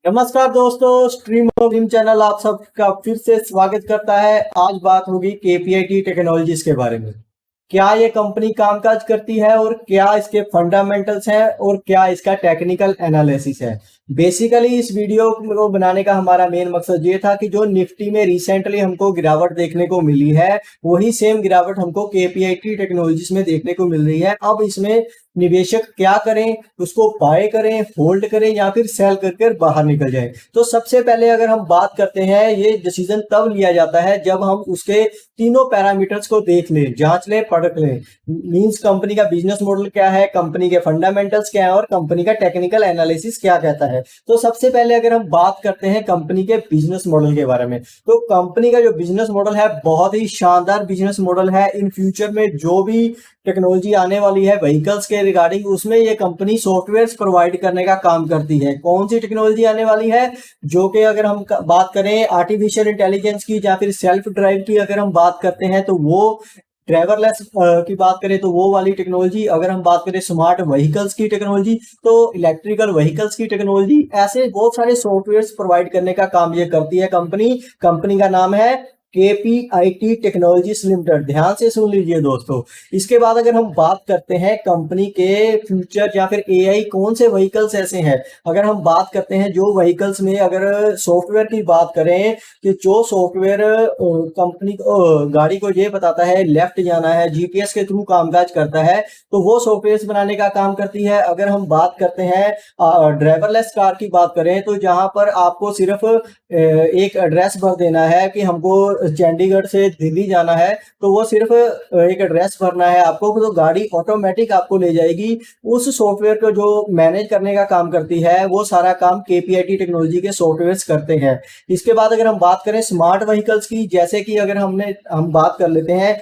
नमस्कार दोस्तों, stream of dream channel आप सबका फिर से स्वागत करता है। आज बात होगी केपीआईटी टेक्नोलॉजीज के बारे में। क्या ये कंपनी कामकाज करती है और क्या इसके फंडामेंटल्स हैं और क्या इसका टेक्निकल एनालिसिस है। बेसिकली इस वीडियो को बनाने का हमारा मेन मकसद ये था कि जो निफ्टी में रिसेंटली हमको गिरावट देखने को मिली है, वही सेम गिरावट हमको केपीआईटी टेक्नोलॉजीज में देखने को मिल रही है। अब इसमें निवेशक क्या करें, उसको बाय करें, होल्ड करें या फिर सेल करके बाहर निकल जाए। तो सबसे पहले अगर हम बात करते हैं, ये डिसीजन तब लिया जाता है जब हम उसके तीनों पैरामीटर्स को देख लें, जांच लें, परख लें। मींस कंपनी का बिजनेस मॉडल क्या है, कंपनी के फंडामेंटल्स क्या है और कंपनी का टेक्निकल एनालिसिस क्या कहता है। तो सबसे पहले अगर हम बात करते हैं कंपनी के बिजनेस मॉडल के बारे में, तो कंपनी का जो बिजनेस मॉडल है बहुत ही शानदार बिजनेस मॉडल है। इन फ्यूचर में जो भी टेक्नोलॉजी आने वाली है व्हीकल्स के रिगार्डिंग, उसमें ये कंपनी सॉफ्टवेयर प्रोवाइड करने का काम करती है। कौन सी टेक्नोलॉजी आने वाली है, जो कि अगर हम बात करें आर्टिफिशियल इंटेलिजेंस की या फिर सेल्फ ड्राइव की अगर हम बात करते हैं तो वो ड्राइवरलेस की बात करें तो वो वाली टेक्नोलॉजी, अगर हम बात करें स्मार्ट व्हीकल्स की टेक्नोलॉजी तो इलेक्ट्रिकल व्हीकल्स की टेक्नोलॉजी, ऐसे बहुत सारे सॉफ्टवेयर प्रोवाइड करने का काम ये करती है कंपनी का नाम है केपीआईटी टेक्नोलॉजीज लिमिटेड। ध्यान से सुन लीजिए दोस्तों। इसके बाद अगर हम बात करते हैं कंपनी के फ्यूचर या फिर एआई कौन से व्हीकल्स ऐसे हैं, अगर हम बात करते हैं जो व्हीकल्स में अगर सॉफ्टवेयर की बात करें कि जो सॉफ्टवेयर कंपनी गाड़ी को ये बताता है लेफ्ट जाना है, जीपीएस के थ्रू कामकाज करता है, तो वो सॉफ्टवेयर बनाने का काम करती है। अगर हम बात करते हैं ड्राइवरलेस कार की बात करें तो जहां पर आपको सिर्फ एक एड्रेस भर देना है कि हमको चंडीगढ़ से दिल्ली जाना है, तो वो सिर्फ एक एड्रेस भरना है आपको, तो गाड़ी ऑटोमेटिक आपको ले जाएगी। उस सॉफ्टवेयर को जो मैनेज करने का काम करती है वो सारा काम केपीआईटी टेक्नोलॉजी के सॉफ्टवेयर्स करते हैं। इसके बाद अगर हम बात करें स्मार्ट व्हीकल्स की, जैसे कि अगर हम बात कर लेते हैं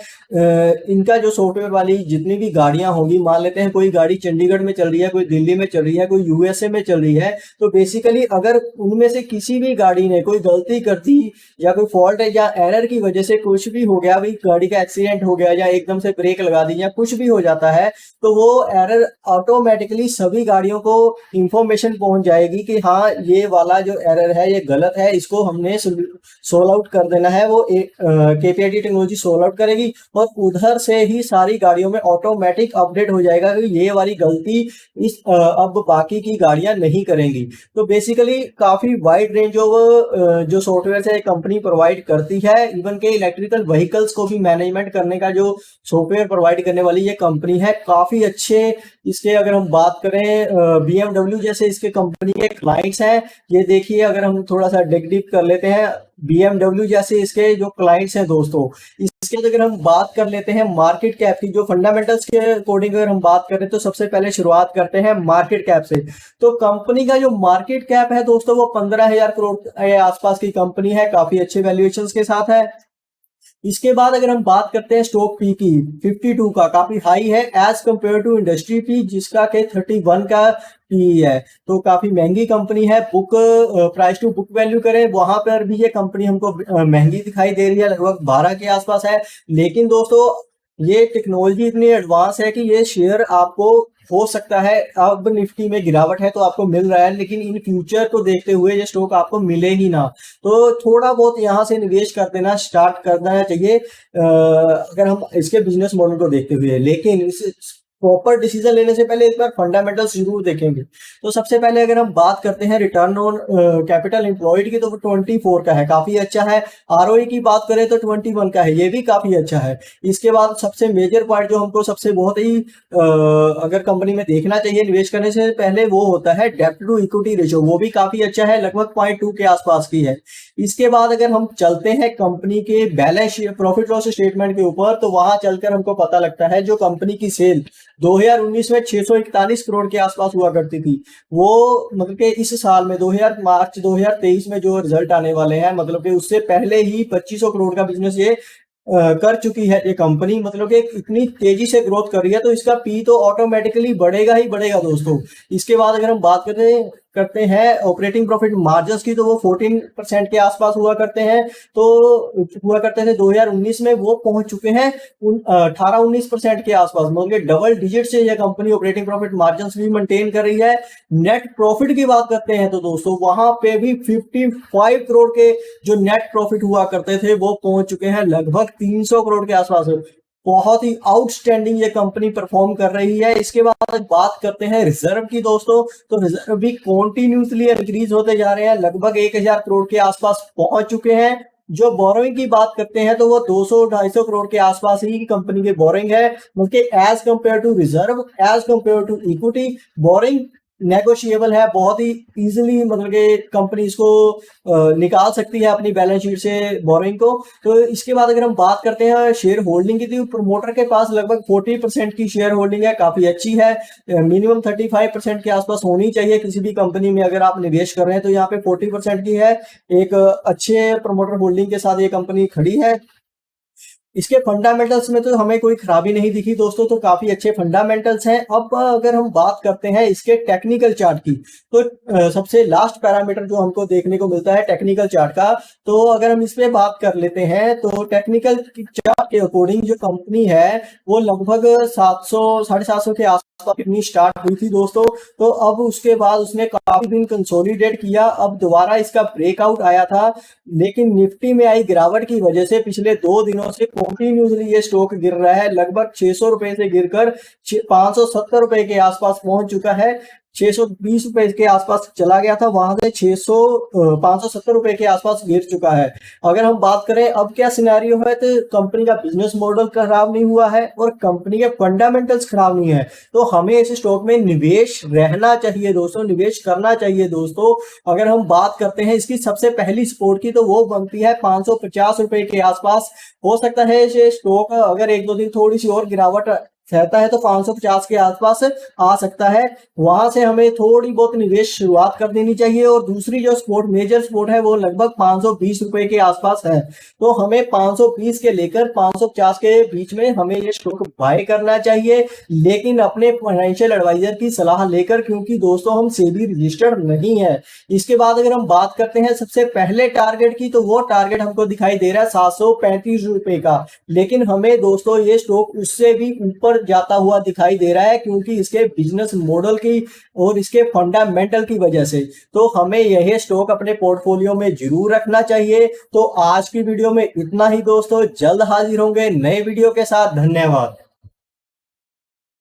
इनका जो सॉफ्टवेयर वाली जितनी भी गाड़ियां होंगी, मान लेते हैं कोई गाड़ी चंडीगढ़ में चल रही है, कोई दिल्ली में चल रही है, कोई यूएसए में चल रही है, तो बेसिकली अगर उनमें से किसी भी गाड़ी ने कोई गलती कर दी या कोई फॉल्ट है या एरर की वजह से कुछ भी हो गया, भाई गाड़ी का एक्सीडेंट हो गया या एकदम से ब्रेक लगा दी या कुछ भी हो जाता है, तो वो एरर ऑटोमेटिकली सभी गाड़ियों को इंफॉर्मेशन पहुंच जाएगी कि हाँ ये वाला जो एरर है ये गलत है, इसको हमने सोल्व आउट कर देना है। वो केपीआईटी टेक्नोलॉजी सोल्व आउट करेगी और उधर से ही सारी गाड़ियों में ऑटोमेटिक अपडेट हो जाएगा कि ये वाली गलती इस अब बाकी की गाड़ियां नहीं करेंगी। तो बेसिकली काफी वाइड रेंज ऑफ जो सॉफ्टवेयर है कंपनी प्रोवाइड करती है। इवन के इलेक्ट्रिकल व्हीकल्स को भी मैनेजमेंट करने का जो सॉफ्टवेयर प्रोवाइड करने वाली ये कंपनी है, काफी अच्छे इसके अगर हम बात करें बीएमडब्ल्यू जैसे इसके कंपनी के क्लाइंट्स हैं। ये देखिए, अगर हम थोड़ा सा डिग डीप कर लेते हैं, बीएमडब्ल्यू जैसे इसके जो क्लाइंट्स हैं दोस्तों, इसके अगर हम बात कर लेते हैं मार्केट कैप की, जो फंडामेंटल्स के अकॉर्डिंग अगर हम बात करें तो सबसे पहले शुरुआत करते हैं मार्केट कैप से। तो कंपनी का जो मार्केट कैप है दोस्तों वो 15,000 करोड़ के आसपास की कंपनी है, काफी अच्छे वैल्यूएशंस के साथ है। इसके बाद अगर हम बात करते हैं स्टॉक पी की, 52 का काफी हाई है as compared to industry P जिसका के 31 का पी है, तो काफी महंगी कंपनी है। Book price to book value करें वहां पर भी ये कंपनी हमको महंगी दिखाई दे रही है, लगभग 12 के आसपास है। लेकिन दोस्तों ये टेक्नोलॉजी इतनी एडवांस है कि ये शेयर आपको हो सकता है, अब निफ्टी में गिरावट है तो आपको मिल रहा है, लेकिन इन फ्यूचर को देखते हुए ये स्टॉक आपको मिले ही ना, तो थोड़ा बहुत यहाँ से निवेश कर देना स्टार्ट करना चाहिए अगर हम इसके बिजनेस मॉडल को देखते हुए। लेकिन इस प्रॉपर डिसीजन लेने से पहले एक बार फंडामेंटल्स जरूर देखेंगे। तो सबसे पहले अगर हम बात करते हैं रिटर्न ऑन कैपिटल एम्प्लॉयड की, तो 24 का है, काफी अच्छा है। आरओई की बात करें तो 21 का है, ये भी काफी अच्छा है। इसके बाद सबसे मेजर पॉइंट जो हमको सबसे बहुत ही अगर कंपनी में देखना चाहिए निवेश करने से पहले, वो होता है डेब्ट टू इक्विटी रेशियो, वो भी काफी अच्छा है, लगभग 0.2 के आसपास की है। इसके बाद अगर हम चलते हैं कंपनी के बैलेंस प्रॉफिट लॉस स्टेटमेंट के ऊपर, तो वहां चलकर हमको पता लगता है जो कंपनी की सेल 2019 में 641 करोड़ के आसपास हुआ करती थी, वो मतलब कि इस साल में मार्च 2023 में जो रिजल्ट आने वाले हैं, मतलब कि उससे पहले ही 2500 करोड़ का बिजनेस ये कर चुकी है ये कंपनी। मतलब कि इतनी तेजी से ग्रोथ कर रही है तो इसका पी तो ऑटोमेटिकली बढ़ेगा ही बढ़ेगा दोस्तों। इसके बाद अगर हम बात करते हैं करते हैं ऑपरेटिंग प्रॉफिट मार्जिन की, तो वो 14% के आसपास हुआ करते हैं, तो हुआ करते थे 2019 में, वो पहुंच चुके हैं 18-19% के आसपास, मतलब डबल डिजिट से यह कंपनी ऑपरेटिंग प्रॉफिट मार्जिन भी मेंटेन कर रही है। नेट प्रॉफिट की बात करते हैं तो दोस्तों वहां पे भी 55 करोड़ के जो नेट प्रॉफिट हुआ करते थे वो पहुंच चुके हैं लगभग 300 करोड़ के आसपास। बहुत ही आउटस्टैंडिंग ये कंपनी परफॉर्म कर रही है। इसके बाद बात करते हैं रिजर्व की दोस्तों, तो रिजर्व भी कॉन्टिन्यूसली इंक्रीज होते जा रहे हैं, लगभग 1000 करोड़ के आसपास पहुंच चुके हैं। जो बोरोइंग की बात करते हैं तो वो 200-250 करोड़ के आसपास ही कंपनी की बोरोइंग है, बल्कि as compared to reserve, as compared to equity, borrowing negotiable है, बहुत ही इजीली, मतलब कि कंपनी इसको निकाल सकती है अपनी बैलेंस शीट से बोरोइंग को। तो इसके बाद अगर हम बात करते हैं शेयर होल्डिंग की, तो प्रमोटर के पास लगभग 40% की शेयर होल्डिंग है, काफी अच्छी है। मिनिमम 35% के आसपास होनी चाहिए किसी भी कंपनी में अगर आप निवेश कर रहे हैं, तो यहाँ पे 40% की है। एक अच्छे प्रमोटर होल्डिंग के साथ ये कंपनी खड़ी है। इसके फंडामेंटल्स में तो हमें कोई खराबी नहीं दिखी दोस्तों, तो काफी अच्छे फंडामेंटल्स हैं। अब अगर हम बात करते हैं इसके टेक्निकल चार्ट की, तो सबसे लास्ट पैरामीटर जो हमको देखने को मिलता है टेक्निकल चार्ट का, तो अगर हम इस पे बात कर लेते हैं तो टेक्निकल चार्ट के अकॉर्डिंग जो कंपनी है वो लगभग 700-750 के आसपास कितनी स्टार्ट हुई थी दोस्तों। तो अब उसके बाद उसने काफी दिन कंसोलिडेट किया, अब दोबारा इसका ब्रेकआउट आया था, लेकिन निफ्टी में आई गिरावट की वजह से पिछले 2 दिनों से कंटिन्यूसली ये स्टॉक गिर रहा है। लगभग 600 रुपए से गिरकर 570 रुपए के आसपास पहुंच चुका है। 620 रुपए के आसपास चला गया था, वहां से 570 रुपए के आसपास गिर चुका है। अगर हम बात करें अब क्या सिनेरियो है, तो कंपनी का बिजनेस मॉडल खराब नहीं हुआ है और कंपनी के फंडामेंटल्स खराब नहीं है, तो हमें इस स्टॉक में निवेश रहना चाहिए दोस्तों, निवेश करना चाहिए दोस्तों। अगर हम बात करते हैं इसकी सबसे पहली सपोर्ट की, तो वो बनती है 550 रुपए के आसपास। हो सकता है ये स्टॉक अगर 1-2 दिन थोड़ी सी और गिरावट रहता है तो 550 के आसपास आ सकता है, वहां से हमें थोड़ी बहुत निवेश शुरुआत कर देनी चाहिए। और दूसरी जो स्पोर्ट, मेजर स्पोर्ट है, वो लगभग 520 रुपए के आसपास है, तो हमें 520 के लेकर 550 के बीच में हमें ये स्टॉक बाय करना चाहिए, लेकिन अपने फाइनेंशियल एडवाइजर की सलाह लेकर, क्योंकि दोस्तों हम सेबी रजिस्टर्ड नहीं है। इसके बाद अगर हम बात करते हैं सबसे पहले टारगेट की, तो वो टारगेट हमको दिखाई दे रहा है 735 रुपए का, लेकिन हमें दोस्तों ये स्टॉक उससे भी ऊपर जाता हुआ दिखाई दे रहा है, क्योंकि इसके बिजनेस मॉडल की और इसके फंडामेंटल की वजह से। तो हमें यह स्टॉक अपने पोर्टफोलियो में जरूर रखना चाहिए। तो आज की वीडियो में इतना ही दोस्तों, जल्द हाजिर होंगे नए वीडियो के साथ। धन्यवाद।